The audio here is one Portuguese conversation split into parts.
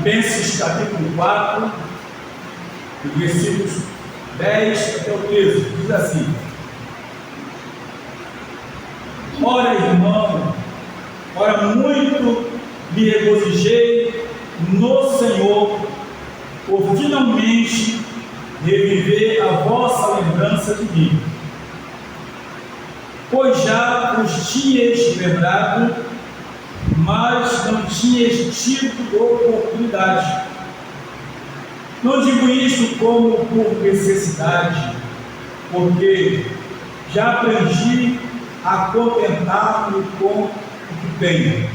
Filipenses capítulo 4, versículos 10 até o 13, diz assim: ora, irmão, ora, muito me regozijei no Senhor por finalmente reviver a vossa lembrança de mim, pois já os tinhas lembrado, mas não tinhas tido oportunidade. Não digo isto como por necessidade, porque já aprendi a contentar-me com o que tenho.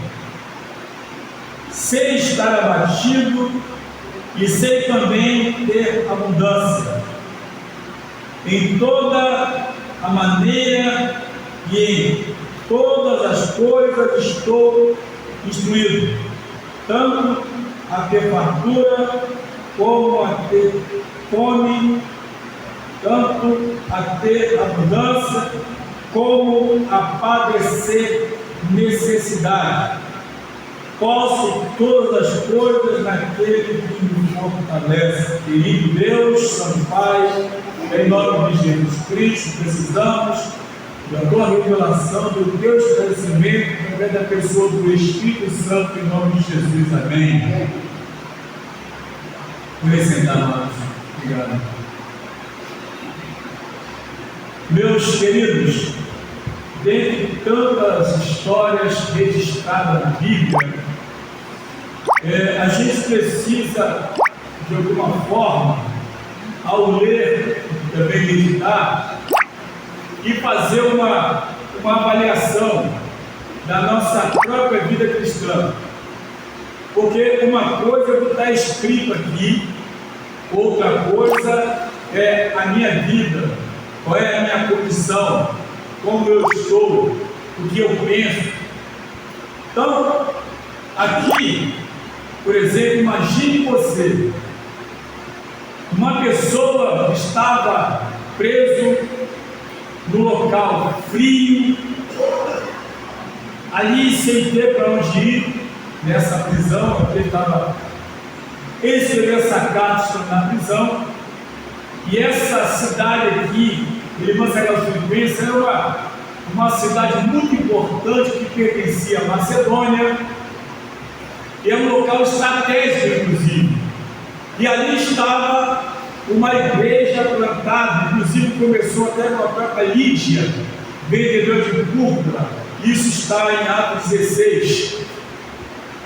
Sei estar abatido e sei também ter abundância. Em toda a maneira e em todas as coisas estou instruído, tanto a ter fartura como a ter fome, tanto a ter abundância como a padecer necessidade. Posso todas as coisas naquele que me fortalece. Querido Deus, Santo Pai, em nome de Jesus Cristo, precisamos da tua revelação, do teu esclarecimento, através da pessoa do Espírito Santo, em nome de Jesus. Amém. Vou sentar, amados. Obrigado. Meus queridos, dentre tantas histórias registradas na Bíblia, a gente precisa, de alguma forma, ao ler e também meditar, e fazer uma avaliação da nossa própria vida cristã. Porque uma coisa é o que está escrito aqui, outra coisa é a minha vida, qual é a minha condição, como eu estou, o que eu penso. Então, aqui, por exemplo, imagine você, uma pessoa que estava preso no local frio, ali sem ter para onde ir, nessa prisão, ele escreveu essa carta estando na prisão, e essa cidade aqui, Filipenses, era uma cidade muito importante que pertencia à Macedônia, e é um local estratégico, inclusive, e ali estava uma igreja plantada, inclusive começou até com a própria Lídia, vendedora de púrpura. Isso está em Atos 16.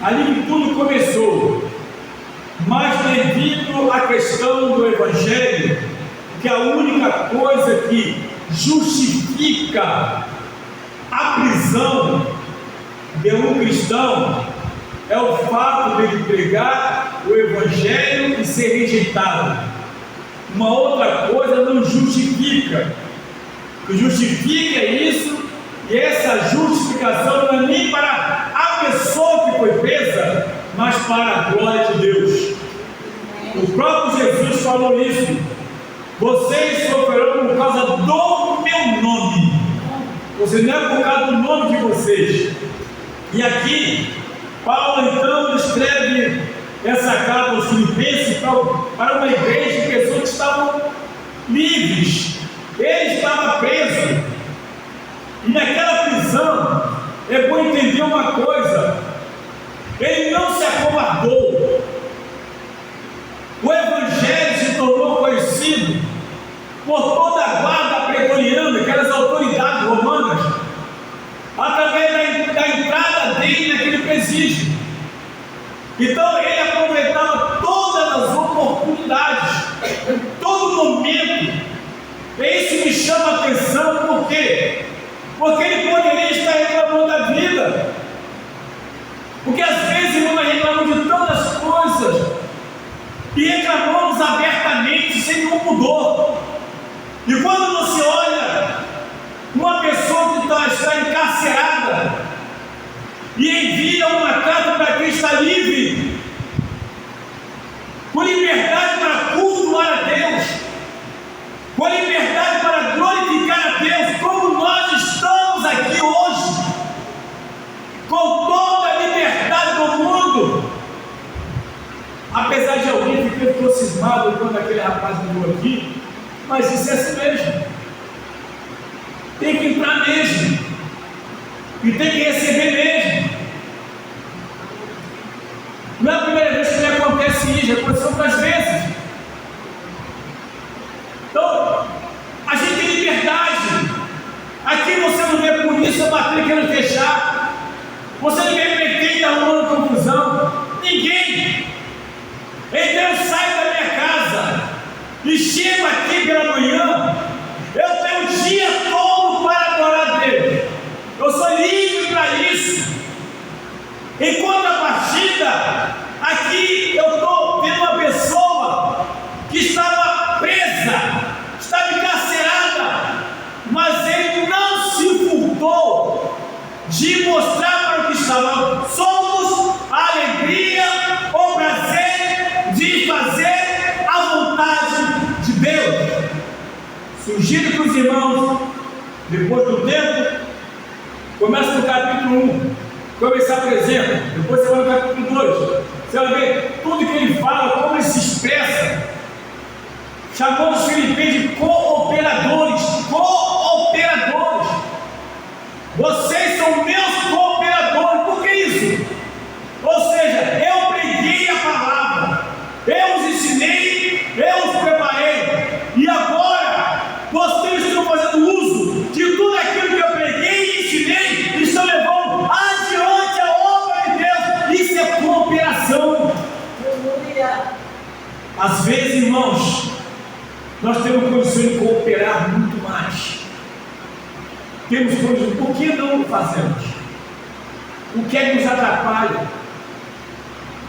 Ali que tudo começou. Mas devido à questão do Evangelho, que a única coisa que justifica a prisão de um cristão é o fato de ele pregar o Evangelho e ser rejeitado. Uma outra coisa não justifica. O que justifica é isso, e essa justificação não é nem para a pessoa que foi presa, mas para a glória de Deus. O próprio Jesus falou isso: vocês sofrerão por causa do meu nome. Você não é por causa do nome de vocês. E aqui, Paulo então escreve essa carta aos Filipenses para uma igreja de pessoas que estavam livres. Ele estava preso, e naquela prisão é bom entender uma coisa: ele não se acovardou. O Evangelho se tornou conhecido por toda a guarda pretoriana, aquelas autoridades romanas, através da entrada dele naquele presídio. Então ele aproveitava todas as oportunidades, todo momento. Isso me chama a atenção, por quê? Porque ele poderia estar reclamando da vida, porque às vezes nós reclamamos de tantas coisas e reclamamos abertamente, sem nenhum pudor. E quando você olha uma pessoa que está encarcerada e envia uma carta para quem está livre, com liberdade para cultuar a Deus, com liberdade para glorificar a Deus, como nós estamos aqui hoje, com toda a liberdade do mundo, tem que entrar mesmo, e tem que receber mesmo. Não é a primeira vez que me acontece isso, já aconteceu outras vezes. Então, a gente tem liberdade. Aqui você não vê polícia batendo querendo fechar, você não vê prefeito arrumando confusão, ninguém. Então eu saio da minha casa e chego aqui pela manhã, eu tenho o dia todo para adorar a Deus. Eu sou livre para isso. Em contrapartida, aqui eu estou vendo uma pessoa que estava presa, estava encarcerada, mas ele não se furtou de mostrar para o que estava. Somos a alegria, o prazer de fazer a vontade de Deus. Sugiro que os irmãos, depois do tempo, comece no capítulo 1, começar por exemplo, depois você vai no capítulo 2, você vai ver tudo que ele fala, como ele se expressa, chamando os filipenses de cooperadores. Cooperadores, vocês são meus cooperadores. Por que isso? Ou seja, eu preguei a palavra, eu os ensinei, eu os preparei, e agora vocês estão fazendo uso de tudo aquilo que eu preguei e ensinei, e estão levando adiante a obra de Deus. Isso é cooperação. Às vezes, irmãos, nós temos condições de cooperar muito mais. Temos condições. Por que não fazemos? O que é que nos atrapalha?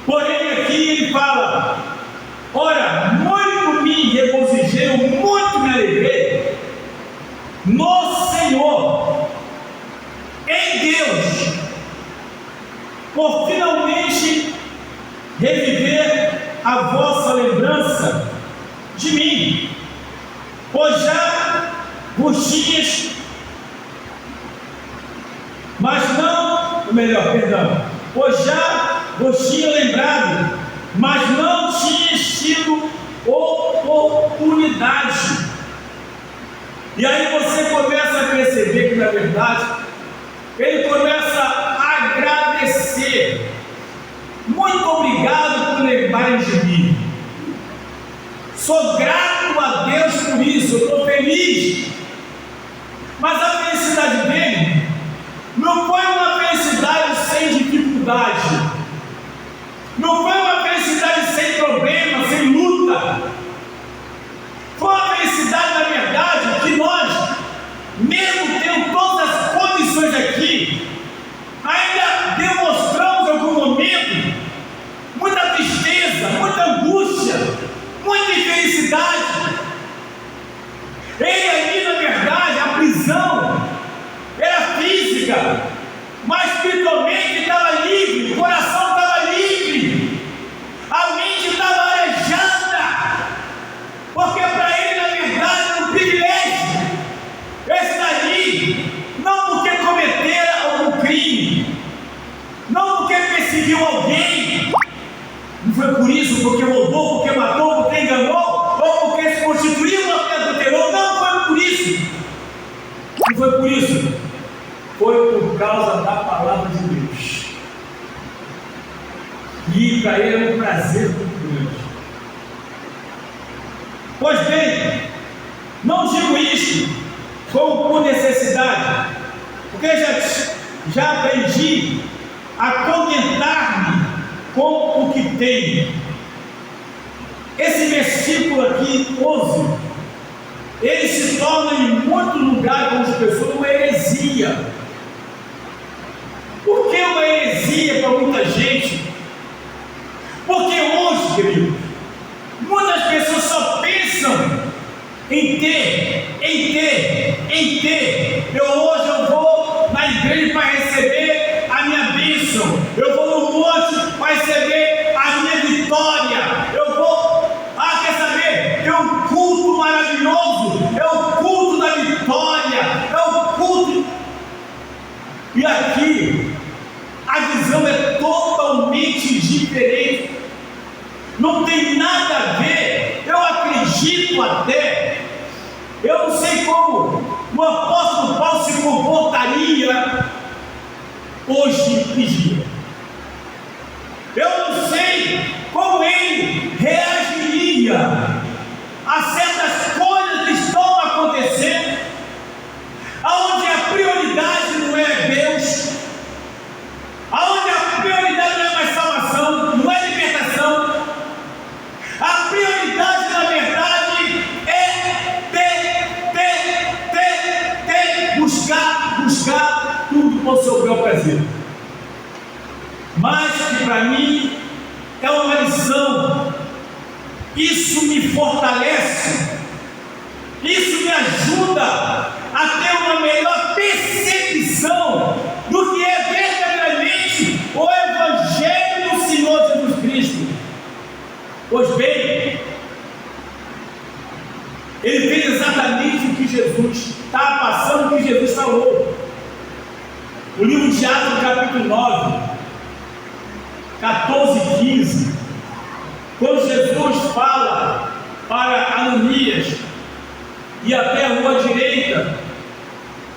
Porém, aqui ele fala: ora, muito me regozijei, muito me alegrei no Senhor, em Deus, por finalmente reviver a vossa lembrança de mim, pois já vos tinhas, mas não, pois já vos tinha lembrado, mas não tinha tido oportunidade. E aí você começa a perceber que, na verdade, ele começa a agradecer. Muito obrigado por lembrarem de mim. Sou grato a Deus por isso, eu estou feliz. Mas a felicidade dele não foi uma felicidade sem dificuldade, não foi uma felicidade sem problema, sem luta. Foi uma felicidade, na verdade, que nós, mesmo tendo todas as condições aqui, ainda demonstramos em algum momento muita tristeza, muita angústia, muita infelicidade. Ele ali, na verdade, a prisão era física, mas espiritualmente estava livre, o coração estava livre, a mente estava arejada, porque para ele, na verdade, era um privilégio estar ali, não porque cometera algum crime, não porque perseguiu alguém, não foi por isso, porque roubou, porque matou, porque enganou, ou porque se constituiu, ou porque adulterou. Não foi por isso. Não foi por isso. Foi por causa da palavra de Deus. E para ele era um prazer muito grande. Pois bem, não digo isto como por necessidade, porque já aprendi a contentar-me com o que tenho. Esse versículo aqui, 11, ele se torna em muitos lugares com as pessoas uma heresia. Por que uma heresia para muita gente? Porque hoje, querido, muitas pessoas só pensam em ter. Hoje eu vou na igreja para receber a minha bênção, eu vou no monte para receber a minha vitória, eu vou, quer saber? É um culto maravilhoso, é o culto da vitória, é o culto. E aqui a visão é totalmente diferente, não tem nada a ver. Eu acredito até, eu não sei como o apóstolo Paulo hoje vigia. Eu não sei como ele reagiria a certas coisas que estão acontecendo, aonde a prioridade não é Deus, aonde a prioridade não é mais salvação, não é libertação. A prioridade, na verdade, é buscar tudo com o seu bel prazer. Mas que para mim é uma lição. Isso me fortalece, isso me ajuda a ter uma melhor percepção do que é verdadeiramente o Evangelho do Senhor Jesus Cristo. Pois bem, ele fez exatamente o que Jesus estava passando, o que Jesus falou. O livro de Atos, capítulo 9, 14 e 15, quando Jesus fala para Ananias ir até a rua direita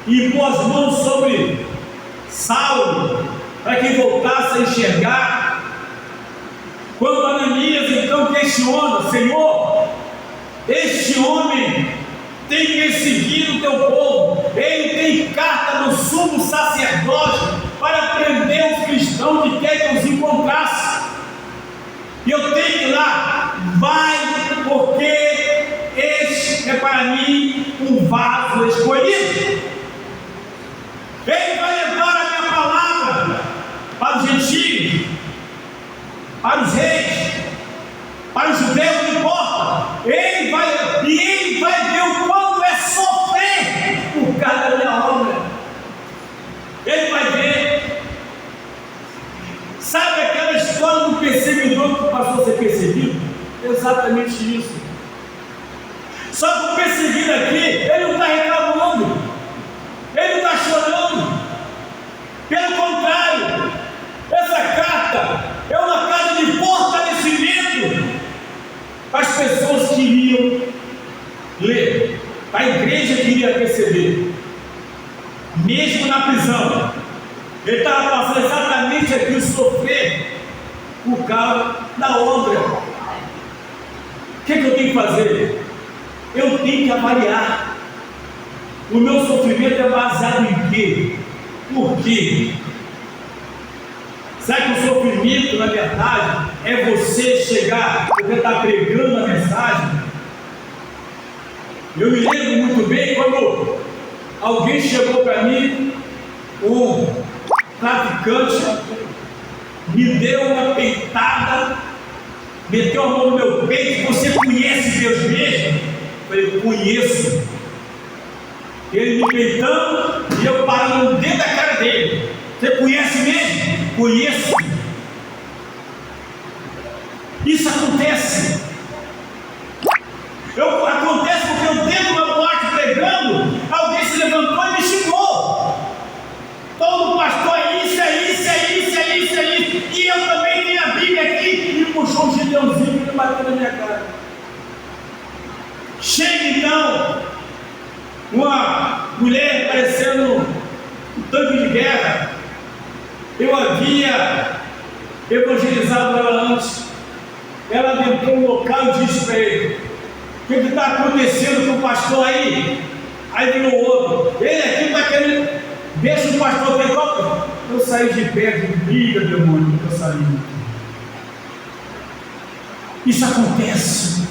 e pôr as mãos sobre Saulo para que voltasse a enxergar, quando Ananias então questiona: Senhor, este homem tem perseguido o teu povo, ele tem carta do sumo sacerdote para prender os cristãos que quer que os encontrasse, e eu tenho que ir lá. Vai, porque este é para mim um vaso escolhido. Ele vai levar a minha palavra para os gentios, para os reis, para os judeus, não importa. Ele vai ver o quanto é sofrer por causa da minha obra. Ele vai ver. Sabe aquela história do perseguidor que passou a ser perseguido? Exatamente isso. Só que o perseguido aqui, ele não está reclamando, ele não está chorando. Pelo contrário, essa carta é uma carta de fortalecimento para as pessoas que iriam ler, para a igreja que iria receber, mesmo na prisão. Ele estava passando exatamente aqui o sofrer por causa da obra. O que eu tenho que fazer? Eu tenho que avaliar. O meu sofrimento é baseado em quê? Por quê? Sabe que o sofrimento, na verdade, é você chegar, porque está pregando a mensagem. Eu me lembro muito bem quando alguém chegou para mim, um traficante, me deu uma peitada, meteu a mão no meu peito: você conhece Deus mesmo? Eu falei: conheço. Ele me peitando e eu parando dentro da cara dele: você conhece mesmo? Conheço. Isso acontece. Acontece porque eu dentro de uma boate pregando, alguém se levantou e me xingou. Todo pastor é isso, é isso, é isso, é isso, é isso. E eu também tenho a Bíblia aqui. E me puxou um gideãozinho e me bateu na minha cara. Chega então uma mulher parecendo um tanque de guerra. Eu havia evangelizado ela antes. Ela adentrou no local e disse para ele: o que está acontecendo com o pastor aí? Aí virou outro: ele aqui está querendo, deixa o pastor ter copo. Eu saí de perto, de briga, demônio, eu saí. Isso acontece.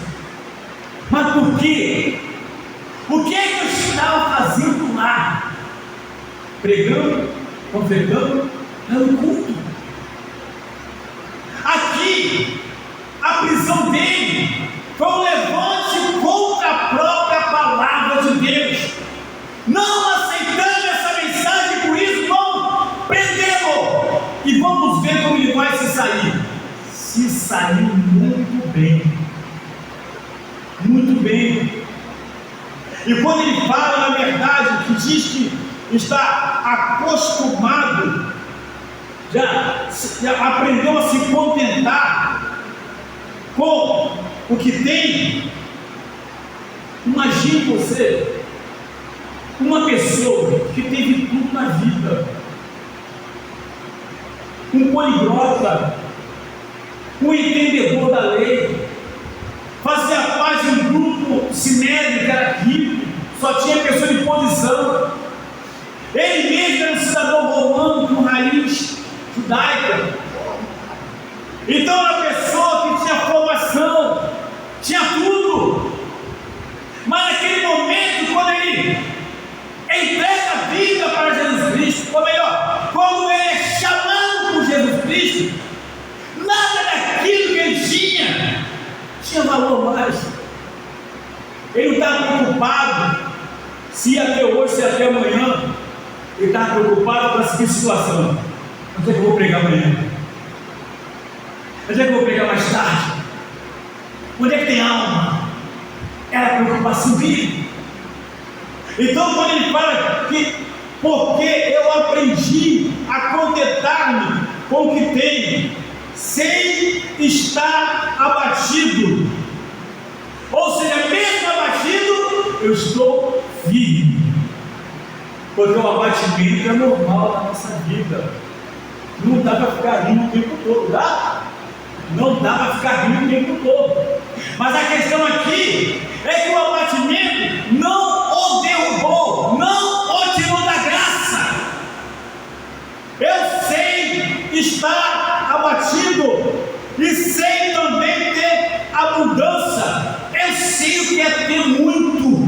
Mas por quê? O que é que eu estava fazendo lá? Pregando, confessando, dando culto. Aqui, a prisão dele foi um levante contra a própria palavra de Deus. Não aceitando essa mensagem, por isso vamos prendê-lo. E vamos ver como ele vai se sair. Se saiu muito bem. Muito bem. E quando ele fala, na verdade, que diz que está acostumado, já aprendeu a se contentar com o que tem. Imagine você, uma pessoa que teve tudo na vida, um poliglota, um entendedor da lei, fazia parte de um grupo sinédrio que era rico, só tinha pessoa de posição. Ele mesmo era um cidadão romano com raiz judaica. Então era uma pessoa que tinha formação, tinha tudo. Mas naquele momento, quando ele entrega a vida para Jesus Cristo, ou melhor, quando ele é chamado por Jesus Cristo, nada daquilo que ele tinha valor mais. Ele não estava preocupado se ia até hoje, se ia até amanhã. Ele estava preocupado com a seguinte situação: onde é que eu vou pregar amanhã? Onde é que eu vou pregar mais tarde? Onde é que tem alma? Era a preocupação dele. Então, quando ele fala que porque eu aprendi a contentar-me com o que tenho, sem estar abatido, ou seja, mesmo abatido, eu estou firme, porque o abatimento é normal na nossa vida. Não dá para ficar rindo o tempo todo, dá? Não dá para ficar rindo o tempo todo. Mas a questão aqui é que o abatimento não o derrubou, não o tirou da graça. Eu sei estar abatido e sei também ter abundância. Eu sei o que é ter muito.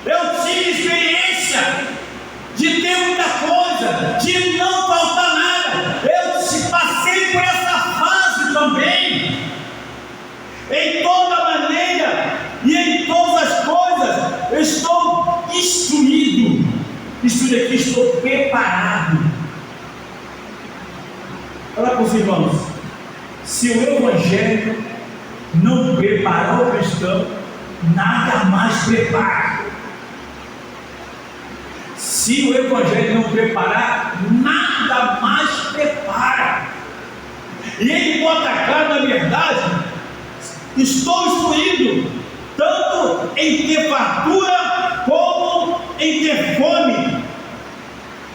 Eu tive experiência de ter muita coisa, de não faltar nada. Eu passei por essa fase também. Em toda maneira e em todas as coisas, eu estou instruído. Instruído aqui, estou preparado. Olha para os irmãos: se o Evangelho não preparar o cristão, nada mais prepara. Se o Evangelho não preparar, nada mais prepara. E ele bota claro, na verdade: estou instruído tanto em ter fartura como em ter fome,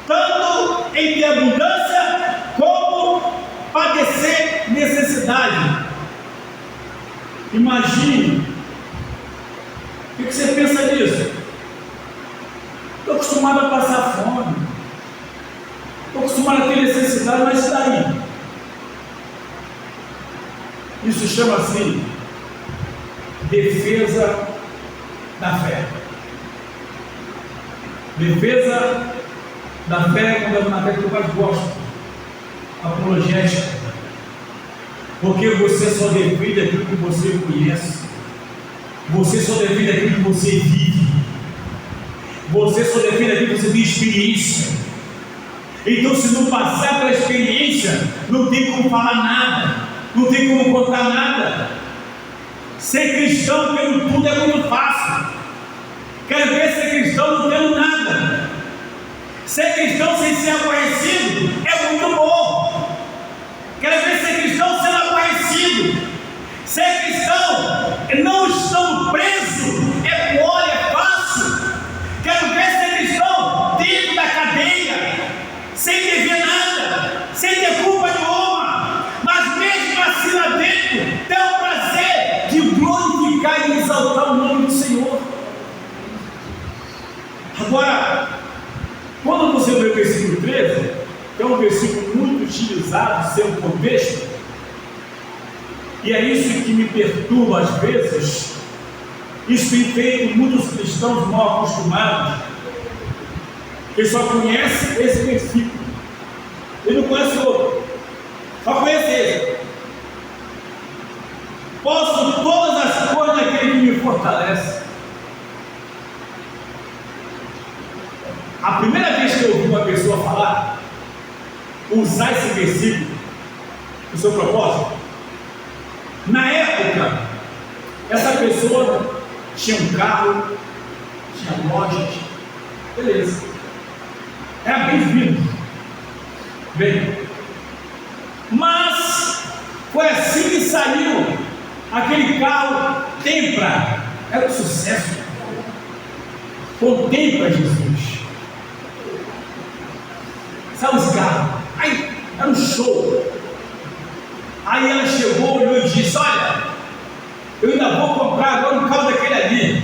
tanto em ter abundância como padecer necessidade. Imagine, o que você pensa disso? Estou acostumado a passar fome, estou acostumado a ter necessidade, mas isso daí? Isso chama-se defesa da fé. Defesa da fé é uma matéria que eu mais gosto, apologética, porque você só defende aquilo que você conhece, você só defende aquilo que você vive, você só defende aquilo que você tem experiência. Então, se não passar pela experiência, não tem como falar nada, não tem como contar nada. Ser cristão tendo tudo é muito fácil. Quero ver ser cristão não tendo nada. Ser cristão sem ser aborrecido é muito bom. Quero ver ser cristão sendo aborrecido. Ser cristão não estando preso é mole, é fácil. Quero ver ser cristão dentro da cadeia, sem dever nada, sem ter culpa nenhuma, mas mesmo assim lá dentro tem o prazer de glorificar e exaltar o nome do Senhor. Agora, quando você vê o versículo 13, que é um versículo muito utilizado, sem um contexto, e é isso que me perturba às vezes. Isso tem feito muitos cristãos mal acostumados, que só conhece esse versículo, ele não conhece outro, só conhece esse. Posso todas as coisas naquele que me fortalece. A primeira vez que eu ouvi uma pessoa falar, usar esse versículo no seu propósito, na época, essa pessoa tinha um carro, tinha lojas, beleza, é bem-vindo, bem, mas foi assim que saiu aquele carro Tempra, era um sucesso. Contempla Jesus. Sabe os carros? era um show. Aí ela chegou, olhou e disse: olha, eu ainda vou comprar agora um carro daquele ali,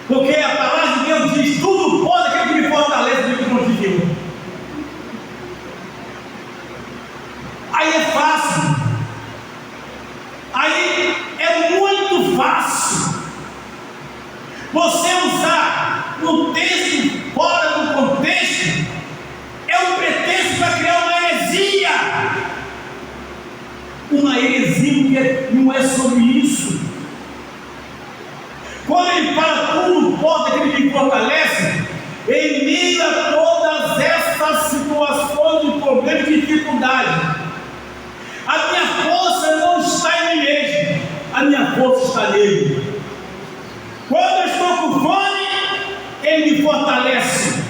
porque a palavra de Deus diz: tudo pode aquele que me fortalece, do que não te viu. Aí é fácil, aí é muito fácil você usar no texto fora do contexto, é um pretexto para criar uma heresia. Uma heresia que não é sobre isso. Quando ele fala tudo pode aquele que me fortalece, em meio a todas essas situações de problema e dificuldade, a minha força não está em mim mesmo, a minha força está nele. Quando eu estou com fome, ele me fortalece.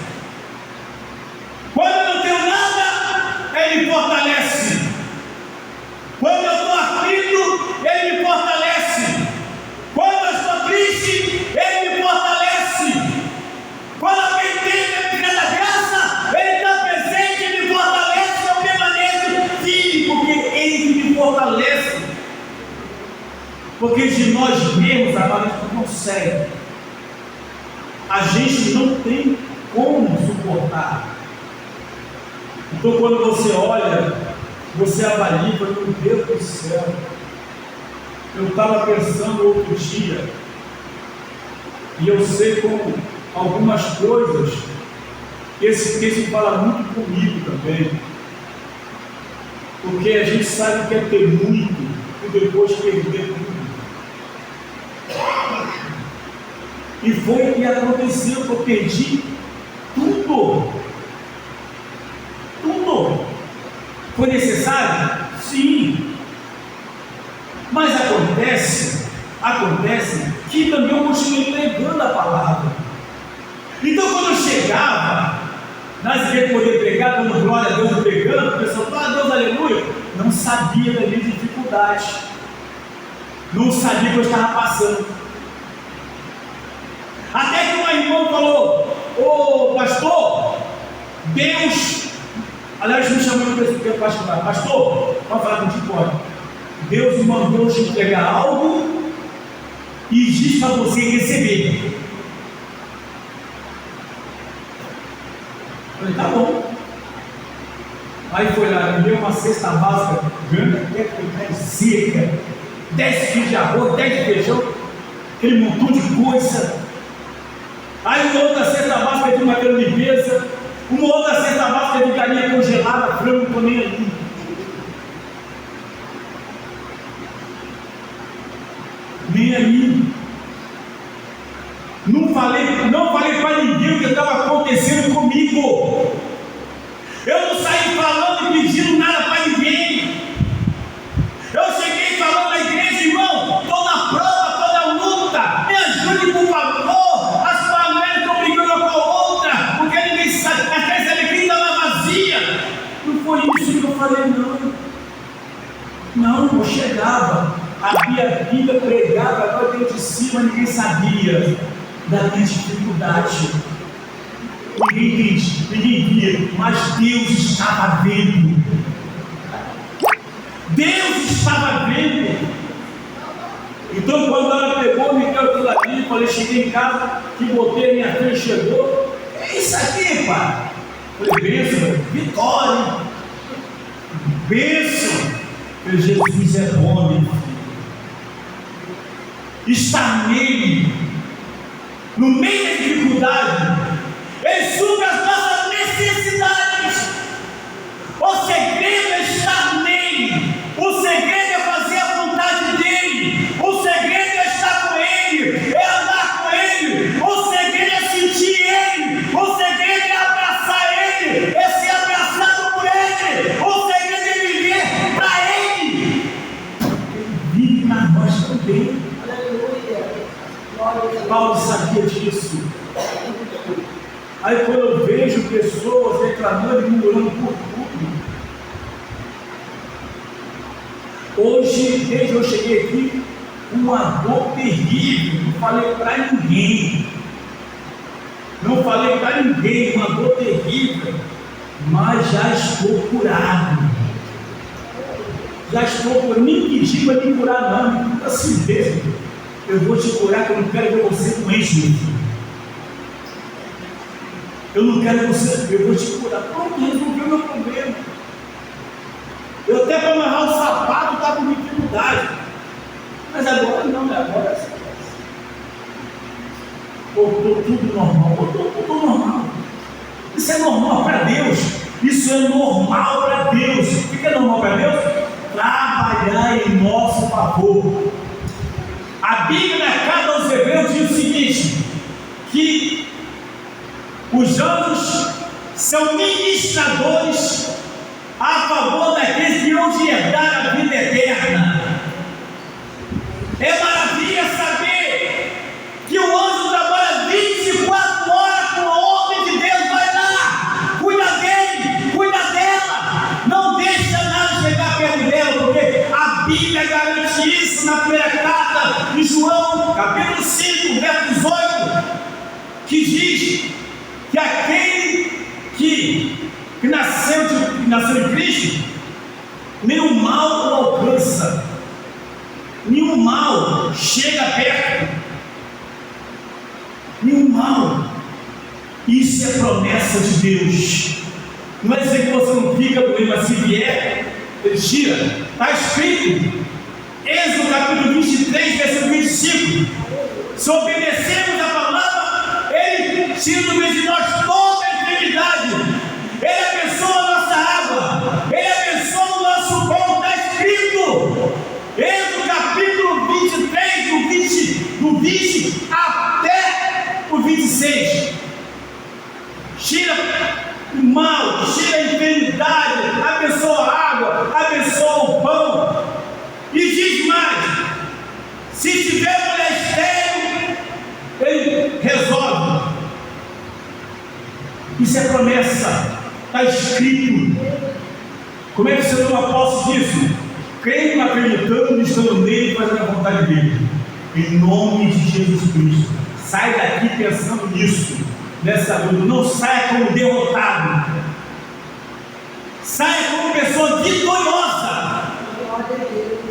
Quando eu não tenho nada, ele me fortalece. Quando eu estou aflito, ele me fortalece. Quando eu estou triste, ele me fortalece. Quando alguém tem que da graça, ele está presente e me fortalece. Eu permaneço firme, porque ele me fortalece. Porque de nós mesmos, agora a gente não consegue. A gente não tem como suportar. Então, quando você olha, você avalia, meu Deus do céu. Eu estava pensando outro dia, e eu sei como algumas coisas, esse texto fala muito comigo também, porque a gente sabe que é ter muito e depois perder tudo. E foi o que aconteceu, que eu perdi tudo. Tudo. Foi necessário? Sim. Mas acontece que também eu continuei pregando a palavra. Então, quando eu chegava nas igrejas poder pregar, dando glória a Deus pregando, o pessoal, glória a Deus, aleluia, não sabia da minha dificuldade, não sabia o que eu estava passando. Até que uma irmã falou: ô pastor, Deus, aliás, me chamou de pastor, pode falar contigo, pode. Deus me mandou te entregar algo e diz para você receber. Eu falei: tá bom. Aí foi lá, me deu uma cesta básica grande, até com seca, 10 quilos de arroz, 10 de feijão, aquele montão de coisa. Aí uma outra cesta básica de material de limpeza, uma outra cesta básica de galinha congelada, frango, não estou nem ali. Nem aí. Não falei para ninguém o que estava acontecendo comigo. Eu não saí falando e pedindo nada para ninguém. Eu cheguei falando na igreja: irmão, estou na prova, estou na luta, me ajude por favor. As famílias estão brigando uma com a outra, porque ninguém sabe, a casa alegria estava vazia. Não foi isso que eu falei, não. Não, eu chegava, abria a Bíblia, pregava, agora dentro de cima, ninguém sabia da minha dificuldade. Ninguém via, mas Deus estava vendo. Deus estava vendo. Então, quando ela pegou, me deu aquilo ali, falei, cheguei em casa, que botei, minha filha chegou. É isso aqui, pai. Falei: bênção, vitória, bênção. Falei: Jesus é bom, meu filho. Está nele, no meio da dificuldade, ele supre as nossas necessidades. O segredo é estar nele. O segredo é fazer a vontade dele. O segredo é estar com ele, é andar com ele. O segredo é sentir ele. O segredo é abraçar ele, é ser abraçado por ele. O segredo é viver para ele. Ele vive na nós também. Aleluia. Paulo sabia disso. Aí quando eu vejo pessoas reclamando e murmurando por tudo, hoje, desde que eu cheguei aqui, uma dor terrível, não falei para ninguém, uma dor terrível, mas já estou curado. Já estou por nem pedir para me curar, não. Me cura assim mesmo. Eu vou te curar, que eu não quero ver você doente, meu filho. Eu não quero você, eu vou te curar. Pronto, resolveu meu problema. Eu até para amarrar o sapato estava com dificuldade. Mas agora não, agora sim. Voltou tudo normal, voltou tudo normal. Isso é normal para Deus. Isso é normal para Deus. O que é normal para Deus? Trabalhar em nosso favor. A Bíblia, na carta aos Hebreus, diz o seguinte: que os anjos são ministradores a favor daqueles que vão herdar a vida eterna. É maravilha saber que o anjo trabalha 24 horas com a ordem de Deus. Vai lá, cuida dele, cuida dela, não deixa nada chegar perto dela, porque a Bíblia garante isso na primeira carta de João, capítulo 5, verso 18, que diz que aquele que nasceu em Cristo, nenhum mal o alcança, nenhum mal chega perto, nenhum mal. Isso é promessa de Deus. Não é dizer que você não fica doente, mas se vier, ele tira. Está escrito, Êxodo capítulo 23, versículo 25: se obedecemos a palavra, ele tira do meio de nós toda a enfermidade. Ele abençoa a nossa água, ele abençoa o nosso pão. Está escrito, Êxodo capítulo 23, do 20 até o 26. Tira o mal, tira a enfermidade, abençoa a água, abençoa o pão. E diz mais: se tiver mulher estéril, ele resolve. Isso é promessa, está escrito. Como é que você toma posse disso? Crendo, acreditando, estando nele, fazendo a vontade dele. Em nome de Jesus Cristo. Sai daqui pensando nisso, nessa luta. Não saia como derrotado. Saia como pessoa vitoriosa.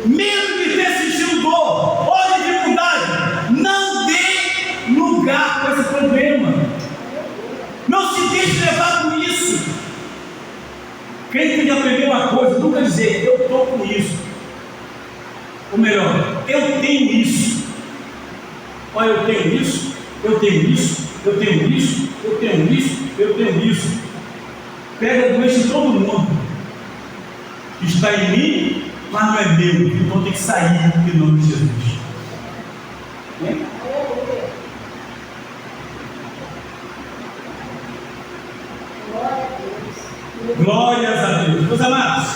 Mesmo que tenha sentido dor ou dificuldade, não dê lugar para esse problema. Não se deixe levar por isso. Quem tem que aprender uma coisa, nunca dizer eu estou com isso. Ou melhor, eu tenho isso. Olha, eu tenho isso, eu tenho isso, eu tenho isso, eu tenho isso, eu tenho isso. Pega a doença de todo mundo. Está em mim, mas não é meu. Então tem que sair em nome de Jesus. Glórias a Deus. Meus amados,